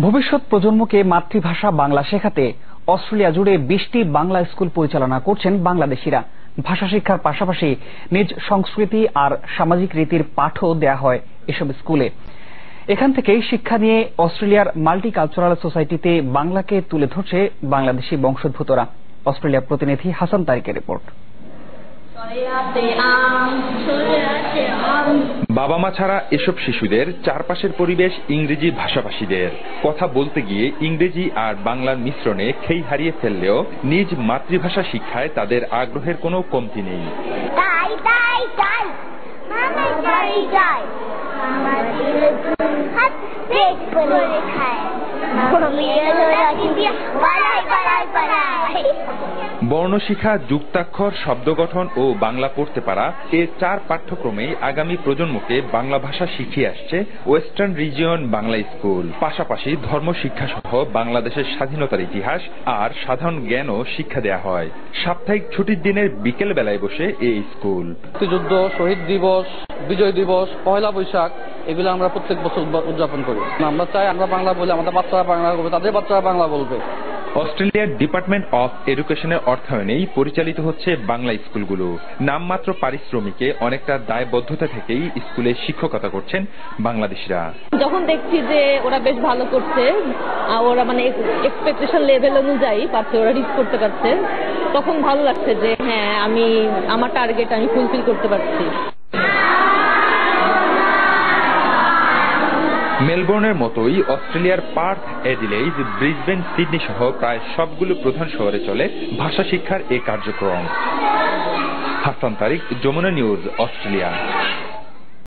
ভবিষ্যৎ প্রজন্মকে মাতৃভাষা বাংলা শেখাতে অস্ট্রেলিয়া জুড়ে 20টি বাংলা স্কুল পরিচালনা করছেন বাংলাদেশিরা। ভাষা শিক্ষার পাশাপাশি নিজ সংস্কৃতি আর সামাজিক রীতির পাঠও দেয়া হয় এসব স্কুলে। এখান থেকেই শিক্ষা নিয়ে অস্ট্রেলিয়ার মাল্টিকালচারাল সোসাইটিতে বাংলাকে তুলে ধরছে বাংলাদেশি বংশোদ্ভূতরা। অস্ট্রেলিয়া প্রতিনিধি হাসান তারিকের রিপোর্ট। বাবা মা ছাড়া এসব শিশুদের চারপাশের পরিবেশ ইংরেজি ভাষাভাষীদের। কথা বলতে গিয়ে ইংরেজি আর বাংলার মিশ্রণে খেই হারিয়ে ফেললেও নিজ মাতৃভাষা শিক্ষায় তাদের আগ্রহের কোনো কমতি নেই। বর্ণশিক্ষা, যুক্তাক্ষর, শব্দ গঠন ও বাংলা পড়তে পারা এ 4 পাঠ্যক্রমেই আগামী প্রজন্মকে বাংলা ভাষা শিখিয়ে আসছে ওয়েস্টার্ন রিজিয়ন বাংলা স্কুল। পাশাপাশি ধর্ম শিক্ষা সহ বাংলাদেশের স্বাধীনতার ইতিহাস আর সাধারণ জ্ঞানও শিক্ষা দেয়া হয়। সাপ্তাহিক ছুটির দিনের বিকেল বেলায় বসে এই স্কুল। মুক্তিযুদ্ধ, শহীদ দিবস, বিজয় দিবস, পয়লা বৈশাখ এগুলো আমরা প্রত্যেক বছর উদযাপন করি। আমরা চাই আমরা বাংলা বলে আমাদের বাচ্চারা বাংলা বলবে, তাদের বাচ্চারা বাংলা বলবে। অস্ট্রেলিয়ার ডিপার্টমেন্ট অফ এডুকেশনের অর্থায়নেই পরিচালিত হচ্ছে বাংলা স্কুলগুলো। নামমাত্র পারিশ্রমিকে অনেকটা দায়বদ্ধতা থেকেই স্কুলে শিক্ষকতা করছেন বাংলাদেশিরা। যখন দেখছি যে ওরা বেশ ভালো করছে, ওরা মানে এক্সপেকটেশন লেভেল অনুযায়ী পারছে, ওরা রিচ করতে পারছে, তখন ভালো লাগছে যে হ্যাঁ আমি আমার টার্গেট আমি ফুলফিল করতে পারছি। মেলবোর্নের মতোই অস্ট্রেলিয়ার পার্থ, অ্যাডিলেইড, ব্রিসবেন, সিডনি সহ প্রায় সবগুলো প্রধান শহরে চলে ভাষা শিক্ষার এ কার্যক্রম। হাসান তারিক, যমুনা নিউজ, অস্ট্রেলিয়া।